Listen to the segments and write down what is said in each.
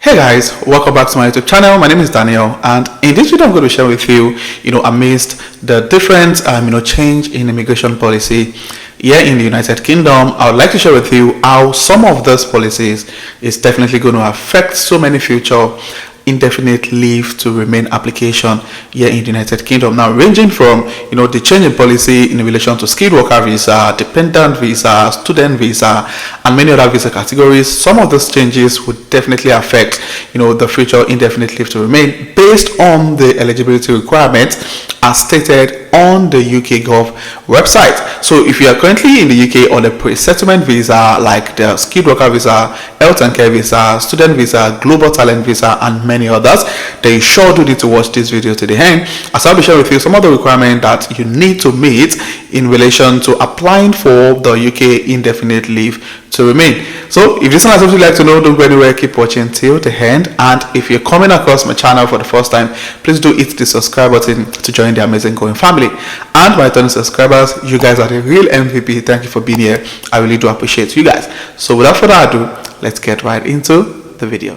Hey guys, welcome back to my YouTube channel. My name is Daniel, and in this video I'm going to share with you, amidst the different, change in immigration policy here in the United Kingdom, I would like to share with you how some of those policies is definitely going to affect so many future indefinite leave to remain application here in the United Kingdom. Now, ranging from the change in policy in relation to skilled worker visa, dependent visa, student visa, and many other visa categories, some of those changes would definitely affect the future indefinite leave to remain based on the eligibility requirements as stated on the UK Gov website. So if you are currently in the UK on a pre-settlement visa like the skilled worker visa, health and care visa, student visa, global talent visa, and many others, then you sure do need to watch this video to the end, as I'll be sharing with you some of the requirements that you need to meet in relation to applying for the UK indefinite leave to remain. So if this one is something you'd like to know, don't go anywhere, keep watching till the end. And if you're coming across my channel for the first time, please do hit the subscribe button to join the amazing growing family. And my returning subscribers, you guys are the real MVP. Thank you for being here. I really do appreciate you guys. So without further ado, let's get right into the video.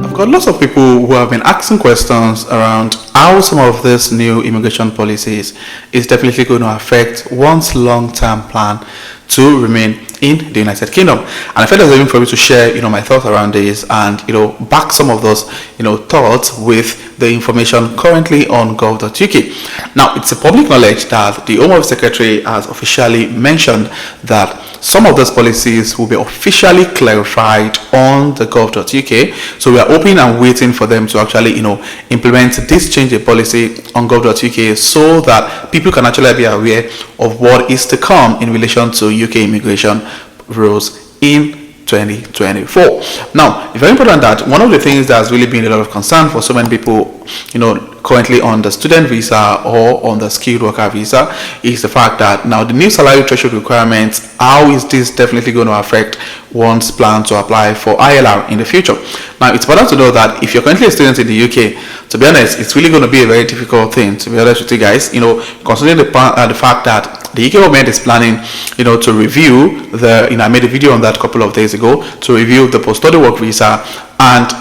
I've got lots of people who have been asking questions around how some of these new immigration policies is definitely going to affect one's long-term plan to remain in the United Kingdom. And I felt it was even for me to share my thoughts around this and back some of those thoughts with the information currently on gov.uk. Now, it's a public knowledge that the Home Office Secretary has officially mentioned that some of those policies will be officially clarified on the gov.uk. So we are hoping and waiting for them to actually implement this change in policy on gov.uk so that people can actually be aware of what is to come in relation to UK immigration rules in 2024. Now, it's very important that one of the things that has really been a lot of concern for so many people currently on the student visa or on the skilled worker visa is the fact that now the new salary threshold requirements, how is this definitely going to affect one's plan to apply for ILR in the future. Now, it's important to know that if you're currently a student in the UK, to be honest, it's really going to be a very difficult thing, to be honest with you guys, considering the fact that the UK government is planning to review the I made a video on that a couple of days ago to review the post-study work visa, and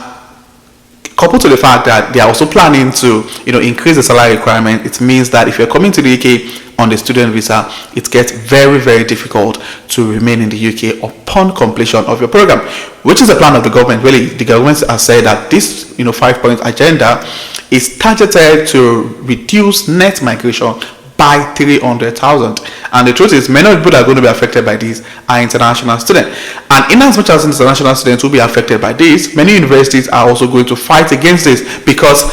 coupled to the fact that they are also planning to increase the salary requirement, it means that if you're coming to the UK on the student visa, it gets very, very difficult to remain in the UK upon completion of your program, which is a plan of the government. Really, the government has said that this 5-point agenda is targeted to reduce net migration by 300,000, and the truth is many of the people that are going to be affected by this are international students, and in as much as international students will be affected by this, many universities are also going to fight against this because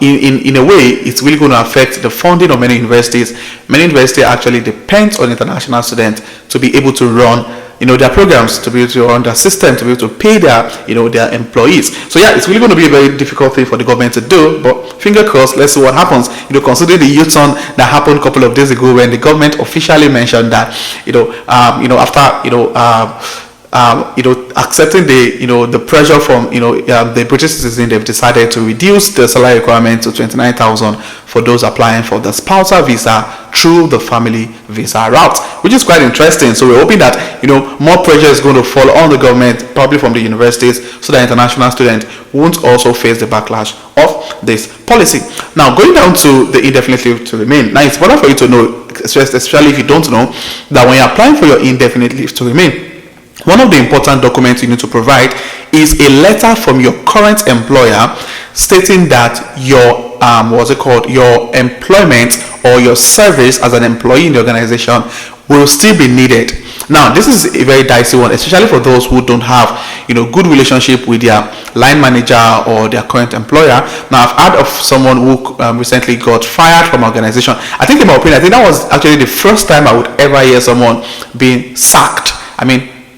in a way it's really going to affect the funding of many universities. Many universities actually depend on international students to be able to run their programs, to be able to run their system, to be able to pay their their employees. So yeah, it's really going to be a very difficult thing for the government to do, but finger crossed, let's see what happens. Considering the U-turn that happened a couple of days ago when the government officially mentioned that after accepting the pressure from the British citizens, they've decided to reduce the salary requirement to 29,000 for those applying for the spousal visa through the family visa route, which is quite interesting. So we're hoping that more pressure is going to fall on the government, probably from the universities, so that international students won't also face the backlash of this policy. Now, going down to the indefinite leave to remain. Now, it's important for you to know, especially if you don't know, that when you're applying for your indefinite leave to remain, one of the important documents you need to provide is a letter from your current employer stating that your your employment or your service as an employee in the organization will still be needed. Now, this is a very dicey one, especially for those who don't have good relationship with their line manager or their current employer. Now, I've heard of someone who recently got fired from an organization. I think, in my opinion, that was actually the first time I would ever hear someone being sacked.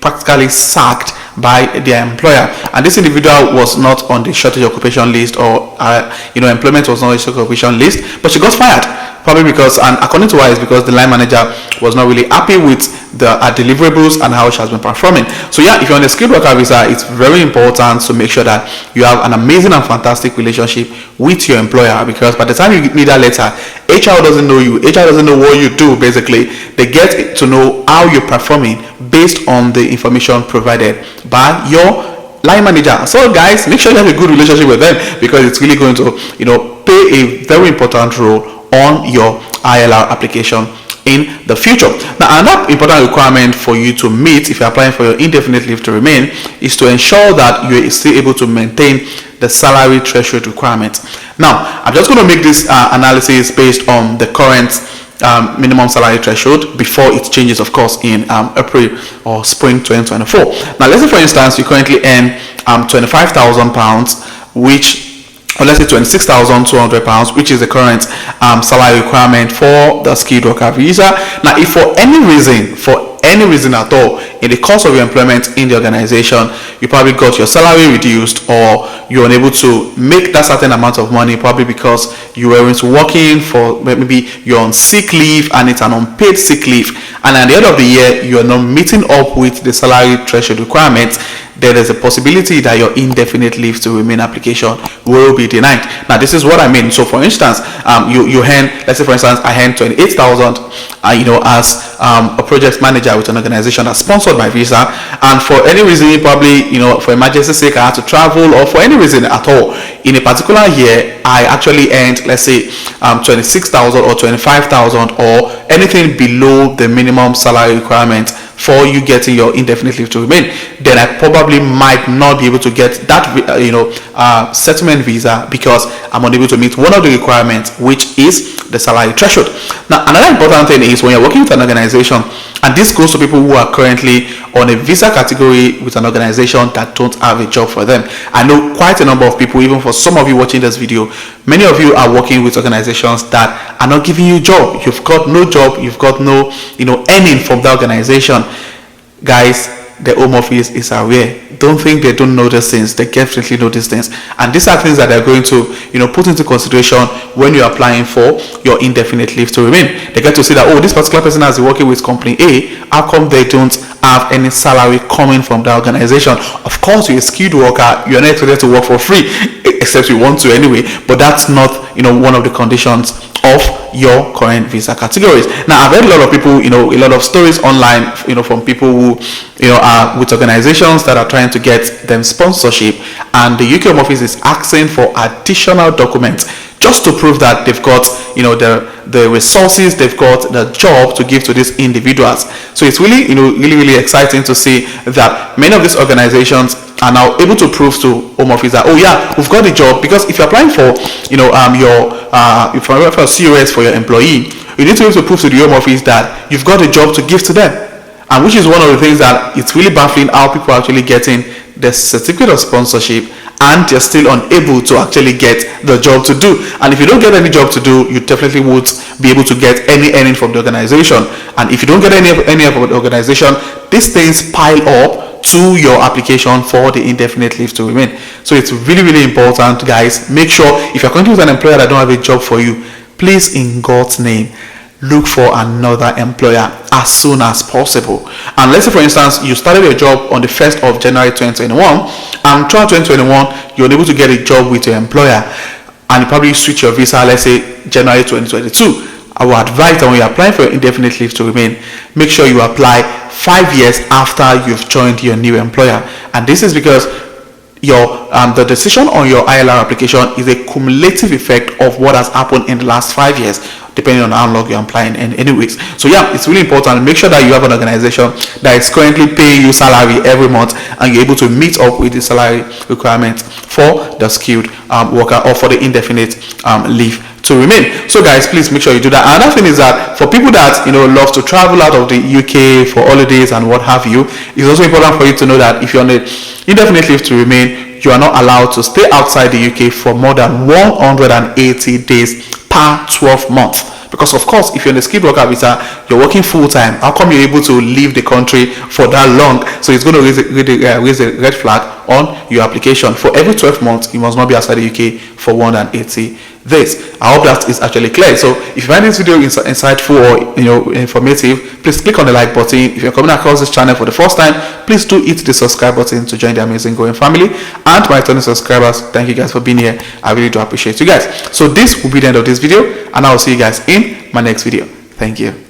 Practically sacked by their employer, and this individual was not on the shortage occupation list, or employment was not a shortage occupation list, but she got fired, probably because, and according to her, it's because the line manager was not really happy with the deliverables and how she has been performing. So yeah, if you're on a skilled worker visa, it's very important to make sure that you have an amazing and fantastic relationship with your employer, because by the time you need that letter, HR doesn't know you, HR doesn't know what you do. Basically, they get to know how you're performing based on the information provided by your line manager. So guys, make sure you have a good relationship with them, because it's really going to, play a very important role on your ILR application in the future. Now, another important requirement for you to meet if you're applying for your indefinite leave to remain is to ensure that you're still able to maintain the salary threshold requirement. Now, I'm just going to make this analysis based on the current minimum salary threshold before it changes, of course, in April or spring 2024. Now, let's say, for instance, you currently earn £25,000, which, or let's say £26,200, which is the current salary requirement for the skilled worker visa. Now, if for any reason at all in the course of your employment in the organization, you probably got your salary reduced, or you're unable to make that certain amount of money, probably because you weren't working, for maybe you're on sick leave and it's an unpaid sick leave, and at the end of the year you're not meeting up with the salary threshold requirements, there is a possibility that your indefinite leave to remain application will be denied. Now, this is what I mean. So, for instance, you earn, let's say, for instance, I earn 28,000, as a project manager with an organization that's sponsored my visa, and for any reason, probably, for emergency sake, I had to travel, or for any reason at all, in a particular year, I actually earned, let's say, 26,000 or 25,000, or anything below the minimum salary requirement for you getting your indefinite leave to remain, then I probably might not be able to get that settlement visa, because I'm unable to meet one of the requirements, which is the salary threshold. Now, another important thing is when you're working with an organization, and this goes to people who are currently on a visa category with an organization that don't have a job for them. I know quite a number of people, even for some of you watching this video, many of you are working with organizations that are not giving you a job. You've got no job, you've got no earning from the organization. Guys, the Home Office is aware. Don't think they don't know these things. They definitely know these things, and these are things that they're going to put into consideration when you're applying for your indefinite leave to remain. They get to see that, oh, this particular person has been working with company A, how come they don't have any salary coming from the organization? Of course, you're a skilled worker, you're not expected to work for free, except you want to anyway, but that's not one of the conditions of your current visa categories. Now, I've heard a lot of people, a lot of stories online, from people who, are with organizations that are trying to get them sponsorship, and the UK Home Office is asking for additional documents just to prove that they've got, the resources, they've got the job to give to these individuals. So it's really, really exciting to see that many of these organizations are now able to prove to Home Office that, oh yeah, we've got the job. Because if you're applying for, if you're applying for a COS for your employee, you need to be able to prove to the Home Office that you've got a job to give to them. And which is one of the things that it's really baffling, how people are actually getting the certificate of sponsorship and they're still unable to actually get the job to do. And if you don't get any job to do, you definitely won't be able to get any earning from the organization. And if you don't get any from the organization, these things pile up to your application for the indefinite leave to remain. So it's really, really important, guys. Make sure if you're currently with an employer that don't have a job for you, please, in God's name, look for another employer as soon as possible. And let's say, for instance, you started your job on the 1st of January 2021, and throughout 2021 you're unable to get a job with your employer, and you probably switch your visa, let's say January 2022. I will advise that when you're applying for indefinite leave to remain, make sure you apply 5 years after you've joined your new employer. And this is because your the decision on your ILR application is a cumulative effect of what has happened in the last 5 years, depending on how long you're applying in anyways. So yeah, it's really important. Make sure that you have an organization that is currently paying you salary every month, and you're able to meet up with the salary requirements for the skilled worker or for the indefinite leave to remain. So guys, please make sure you do that. Another thing is that for people that love to travel out of the UK for holidays and what have you, it's also important for you to know that if you're on the indefinite leave to remain, you are not allowed to stay outside the UK for more than 180 days per 12 months. Because of course, if you're on a skilled worker visa, you're working full-time. How come you're able to leave the country for that long? So it's going to raise a red flag on your application. For every 12 months, you must not be outside the UK for 180 days. I hope that is actually clear. So if you find this video insightful or informative, please click on the like button. If you're coming across this channel for the first time, please do hit the subscribe button to join the amazing growing family. And my returning subscribers, thank you guys for being here. I really do appreciate you guys. So this will be the end of this video, and I will see you guys in my next video. Thank you.